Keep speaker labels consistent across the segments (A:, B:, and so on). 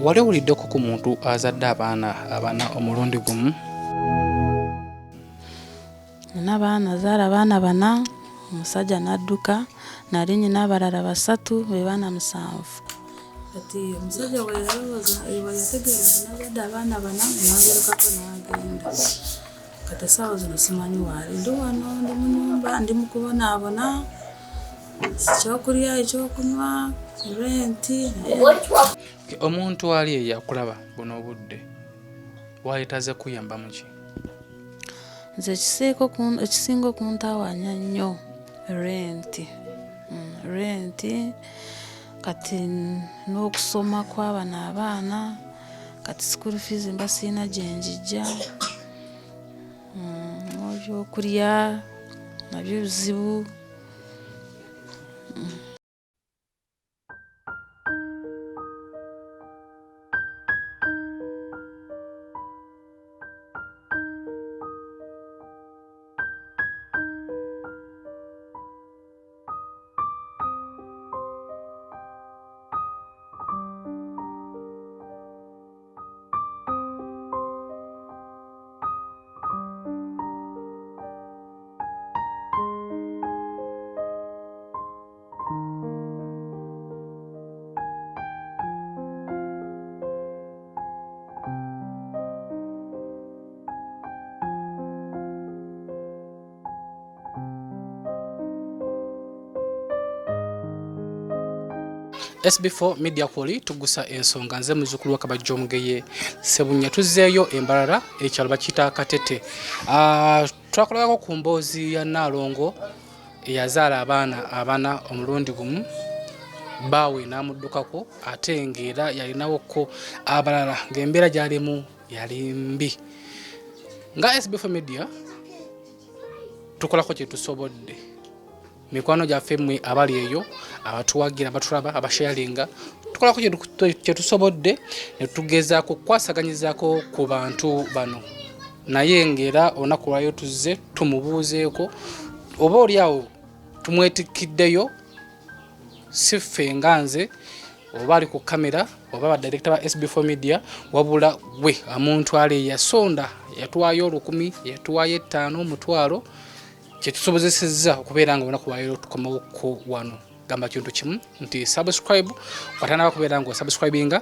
A: wali uliddeko ku muntu azadde abaana omulundi gumu?
B: N'abaana zaala abaana bana, omusajja n'adduka, nali nyina abalala 3 be baana 7. Kati omusajja bwe yategeeza nazadde abaana bana n'agalukako n'agenda. Kati essaawa zino simanyi waali. Ndi wano ndi mu nnyumba ndi mu kubonaabona ekyokulya ekyokunywa renti.
A: Omuntu ali eyakulaba buno obudde wayitaze kuyamba mu ki?
B: Nze ekisinga okuntawanya nnyo renti kati n'okusoma kw'abana abaana kati school fees mba siina gye njijja n'ebyokulya nabyo bizibu.
A: SB4 MEDIA kwoli tugusa ensonga nze muzukulu wa Kabajja Omugeye Ssebunya tuzzeeyo Embarara ekyalo bakiyita Katete. Twakolako ku mboozi ya Nalongo Eyazaara Abana omulundi gumu baawe n'amuddukako ate ng'era yalinawoko abalala ng'embeera gy'alimu yali mbi. Nga SB4 MEDIA tukolako kye tusobodde. Mikwano gyaffe mmwe abali eyo abatuwagira abatulaba abasharinga tukolako kye tusobodde ne tugezaako kwasaganyizako ku bantu bano naye ngera onaku lwayo tuzze tumubuuzeeko oba oliawo tumwetikiddeyo siffe nga nze oba ali ku kamera oba badirector ba SB4 MEDIA wabula gwe omuntu ali yasonda yatwayo 10 yatwayo 5 mutwalo kyetusobozesezza okubeera nga onaku lwayo tukomawo ko wano gamba kintu kimu nti subscribe watana bakubeera nga subscribinga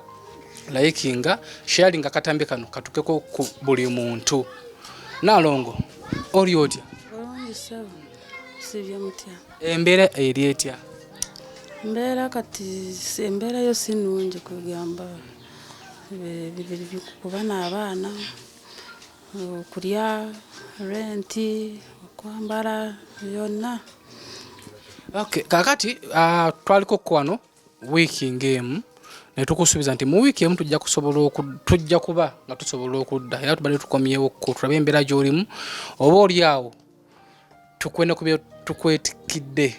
A: likinga sharing akatambi kano katukeko ku buli muntu. Nalongo oli otya?
B: Sibyo mutya.
A: Embeera eri etya?
B: Mbeera kati embeera yo sinungi kugamba bibiri kuba n'abaana okulya renti kwambala yonna.
A: Okay, kakati twaliko kwano wiki ngemu ne tukusubiza nti mu wiki emu tujja kuba nga tusobola okudda era tubadde tukomyewo ko tulabe embeera gy'olimu oba oliawo tukwenda kubye tukwetikidde.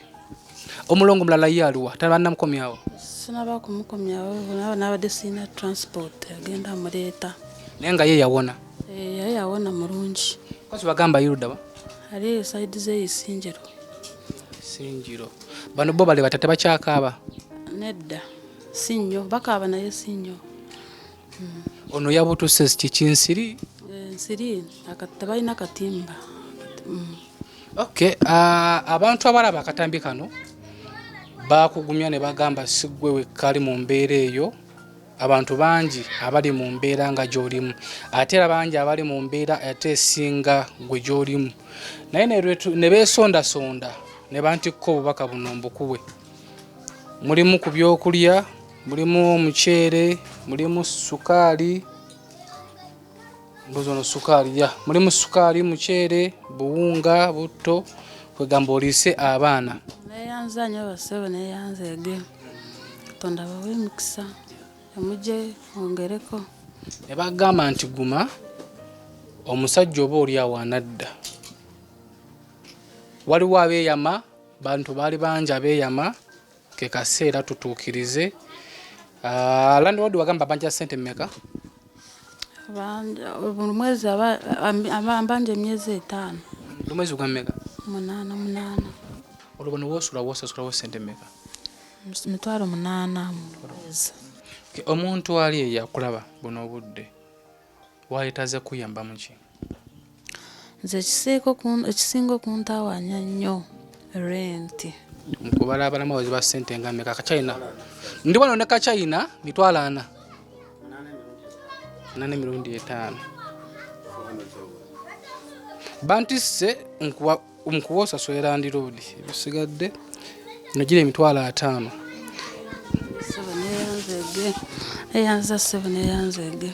A: Omulongo mulala ye aliwa tabannamukomyawo?
B: Sinaba kumukomyawo n'abadde siina transport agenda amuleeta
A: naye nga ye yawona?
B: Yali yawona mulungi.
A: Kozi bagamba yiruddaba?
B: Ali side ze Isinjiro.
A: Sinjiro bano bo bale batate bakyakaaba?
B: Nedda sinyo bakaaba naye sinyo.
A: Ono yabutuse kikinsiri?
B: Nsiri akatabina katimba.
A: Okay, abantu abalaba akatambi kano bakugumya ne bagamba sigwe wekali mu mbeera eyo. Abantu bangi abali mu mbeera nga gy'olimu ate era bangi abali mu mbeera ate esinga gwe gy'olimu naye ne beesondasonda ne bantikko obubaka buno mbukuwe. Mulimu ku byokulya, mulimu omuceere, mulimu sukaali, mulimu sukaali, muceere, buwunga, butto kwegamba oliise abaana.
B: Neyanza nnyo basebo neyanzeege Katonda bawe emikisa amuje ongereko.
A: Ne bagamba nti guma omusajja oba oliawo anadda. Waliwo abeeyama, bantu baali bangi abeeyama ke kaseera tutuukirize. Landlord wagamba banja sente mmeka?
B: Buli mwezi ambanja emyezi 5.
A: Mwezi gwa mmeka?
B: 8.
A: Olwo bano wosulawo sente mmeka?
B: Mitwalo 8 mu mwezi.
A: Okay, omuntu ali yakulaba buno obudde wayitaze kuyamba muki?
B: Nze ekisinga okuntawanya nnyo rent.
A: Nkubala abalamu abazi ba ssente nga mmeka Kachina. Ndi wano ne Kachina mitwalo 4. 8 emirundi 5. Bantisse nkuwa osasula ndi road ebisigadde nogire emitwalo 5.
B: 7 eyanza 7 eyanzege.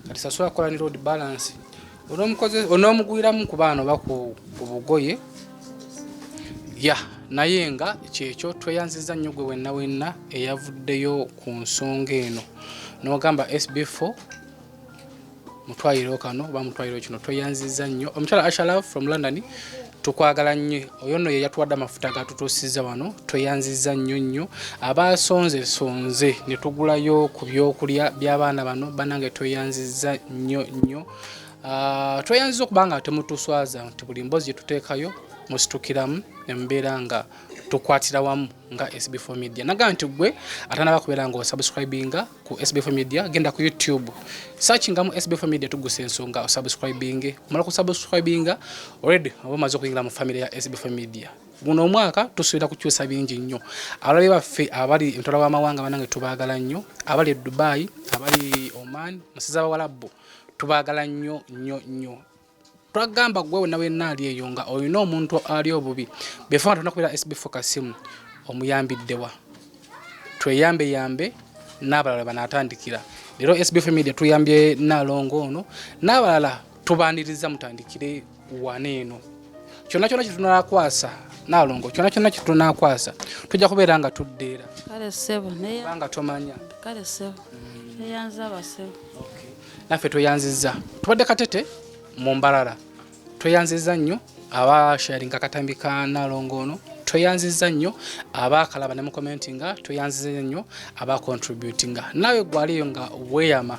A: Kati sasula kola ni road balance. Onomugwiramu ku baana baku bugoye. Ya naye nga kyekyo tweyanziza nnyo gwe wenna eyavuddeyo ku nsonga eno n'ogamba SB4 mutwayiro kano bamutwayiro kino tweyanziza nnyo. Omukyala Ashala from London tukwagala nnyo oyo nno ye yatuwadde amafuta gatutuusiza wano tweyanziza nnyo abasonze ne tugulayo ku byokulya by'abaana bano banange tweyanziza nnyo. Tweyanziza okubanga temutuswaza nti buli mbozi gye tuteekayo musitukiramu embeera nga tukwatira wamu nga SB4 Media. Naga nti gwe atanaba kubeera nga osubscribinga ku SB4 Media genda ku YouTube searchingamu SB4 Media tuguse ensonga osubscribinge. Omala ku subscribinga already omaze okuyingira mu family ya SB4 Media. Guno omwaka tusuubira kukyusa bingi nnyo. Abalabe baffe abali emitwalo w'amawanga banange tubaagala nnyo. Abali Dubai, abali Oman, musiza bawalabu tubaagala nnyo. Twagamba gwe wenna ali eyo nga olina omuntu ali obubi befanga tunakubira SB4 kasimu omuyambiddewa tweyambe n'abalala banatandikira. Leero SB4 Media tuyambye Nalongo ono n'abalala tubaniriza mutandikire waneeno. Kyonna kitunakwasa Nalongo kyonna kitunakwasa tujja kubeera nga tuddeera
B: Kale sebo ne
A: banga tomanya
B: kale sebo eyanza basebo.
A: Okay, naffe tweyanziza tubadde Katete mu Embarara tweyanziza nnyo abasharinga akatambi ka Nalongo ono tweyanziza nnyo abakalaba ne mu commentinga tweyanziza nnyo abacontributinga nawe gwaliyo nga weyama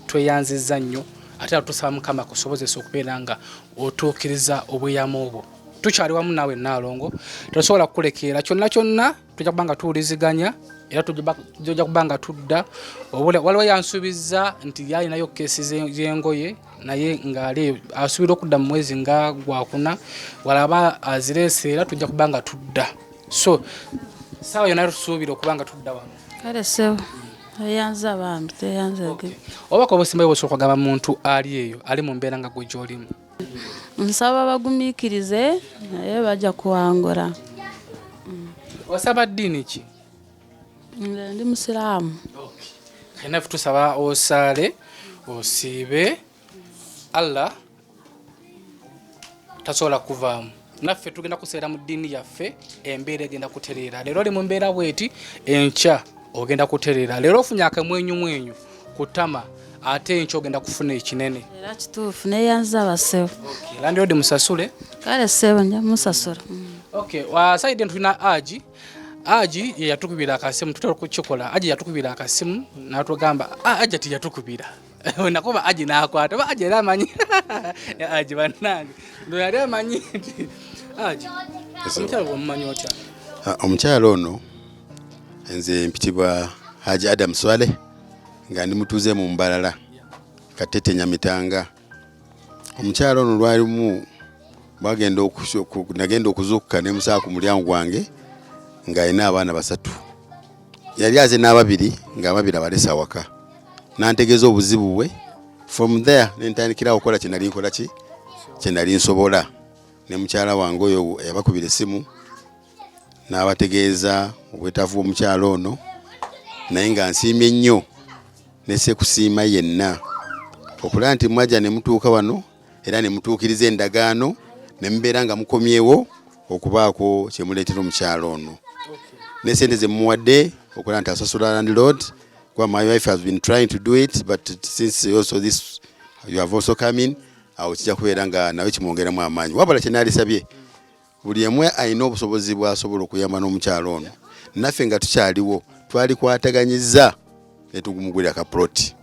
A: tweyanziza nnyo ate tusaba Mukama kusobozesa okubeera nga otuukiriza obweyamo obwo. Tukyali wamu nawe Nalongo tosobola kukulekeera kyonna tujja kubanga tuwuliziganya era tujja kubanga tudda waliwo yansuubiza nti yalinayo keesi z'engoye naye ng'ali asuubira okudda mu mwezi nga gwakuna walaba azireeseera tujja kubanga tudda so saawa yonna tusuubira okubanga tudda wano.
B: Kale sebo eyanza bambi teyanzege.
A: Obaka obusimbayo bw'osobola okugamba muntu ali eyo ali mu mbeera nga gwe gy'olimu.
B: Nsaba bagumiikirize naye bajja kuwangula.
A: Osaba ddiini ki?
B: Ndi Musiraamu.
A: Naffe tusaba osaale osiibe Allah tasobola kuvaamu. Naffe tugenda kuseera mu ddiini yaffe embeera egenda kutereera. Leero oli mu mbeera bweti enkya ogenda kutereera. Leero ofunye akamwenyu kutama ate enkya ogenda kufuna ekinene.
B: Era kituufu neyanza basebo.
A: Okay, landi odi musasule.
B: Kale sebo nja musasula.
A: Okay, wasaide ntuna Aji ye yatukubira akasimu tutera kukikola. Aji yatukubira akasimu natugamba Aji ati yatukubira. Nakuba Aji nakwata ba Aji era amanyi. Aji banange ndo yali amanyi Aji omukyalo omumanyi otya?
C: Omukyalo ono nze mpitibwa Haji Adam Swale nga ndi mutuuze mu Embarara Katete Nyamitanga. Omukyalo ono lwalimu nagenda okuzuukuka ne musaa ku mulyango gwange nga alina abaana 3. Yali aze n'ababiri nga ababiri abalesa awaka. Nantegeeza obuzibu bwe. From there nentandikira okukola kye nali nsobola. Ne mukyala wange oyo yabakubira essimu n'abategeeza obwetaavu omukyalo ono naye nga nsiimye nnyo nesse kusiima yenna okulaba nti mwajja ne mutuuka wano era ne mutuukiriza endagaano ne mubeera nga mukomyewo okubaako kye muleetera omukyalo ono. Ne sente ze muwadde okulaba nti asasula landlord. My wife has been trying to do it, but since also this you have also come in, awo kijja kubeera nga nawe kimwongeramu amaanyi. Wabula kye naalisabye buli emu alina obusobozi bw'asobola okuyamba n'omukyalo ono. Naffe nga tukyaliwo twalikwataganyizza ne tumugulira akaploti.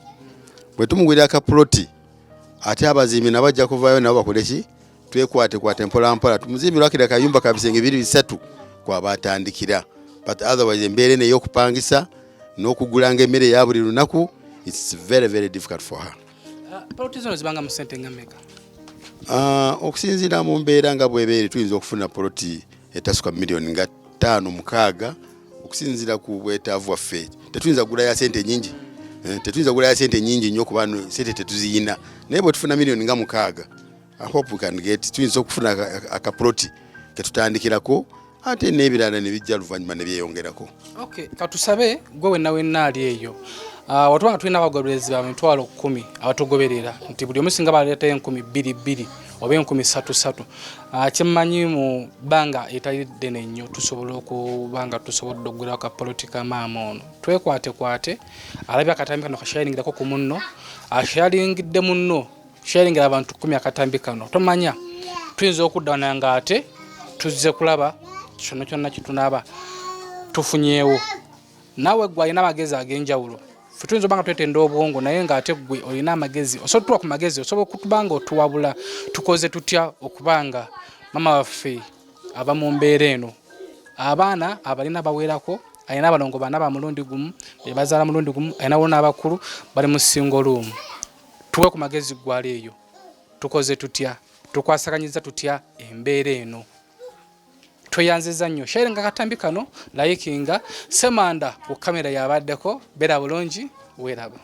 C: Bwe tumugulira akaploti ate abazimbi nabo bajja kuvaayo nabo bakole ki? Twekwate mpola tumuzimbira akira kayumba ka bisenge 2-3 kwaba atandikira. But otherwise embeera eno ey'okupangisa n'okugulanga emmere ya buli lunaku, it's very very difficult for her.
A: Poloti zino zibanga mu ssente nga mmeka?
C: Okusinziira mu mbeera nga bw'ebeera tuyinza okufuna poloti etasuka miliyoni nga 5-6 okusinziira ku bwetaavu waffe. Tetuyinza kugula ya ssente nyingi. Tetuyinza kugula ya ssente nyingi nnyo kuba ssente tetuziyina. Naye bwe tufuna miliyoni nga 6, I hope we can get, tuyinza okufuna akapoloti ke tutandikirako ate n'ebirala ne bijja luvannyuma ne byeyongerako.
A: Okay, katusabe gwe wenna ali eyo. Watubanga tulina abagoberezi ba 10,000 abatugoberera nti buli omusinga baleeta 2,000 oba 3,000. Kyemmanyi mu banga etali ddene nnyo tusobola okubanga tusobodde okugulawo ka politika maama ono. Twekwate alabye akatambi kano kasharingirako ku munno, asharingidde munno, sharingira abantu 10 akatambi kano. Tomanya tuyinza okuddawana nga ate tuzze kulaba kyonna kitunaba tufunyeewo. Naawe gwe alina amagezi ag'enjawulo. Ffe tuyinza obanga twetenda obwongo naye ng'ate gwe olina amagezi. Osobola tuwa ku magezi, osobola okutubanga otuwabula tukoze tutya okubanga mama waffe aba mu mbeera eno. Abaana abalina bawerako, alina abalongo bana ba mulundi gumu, be bazaala mulundi gumu, alina wona abakulu bali mu single room. Tuwe ku magezi gwali eyo. Tukoze tutya, tukwasaganyiza tutya embeera eno. Tweyanziza nnyo sharinga katambi kano likinga semanda ku kamera yabaddeko bera bulungi weraba.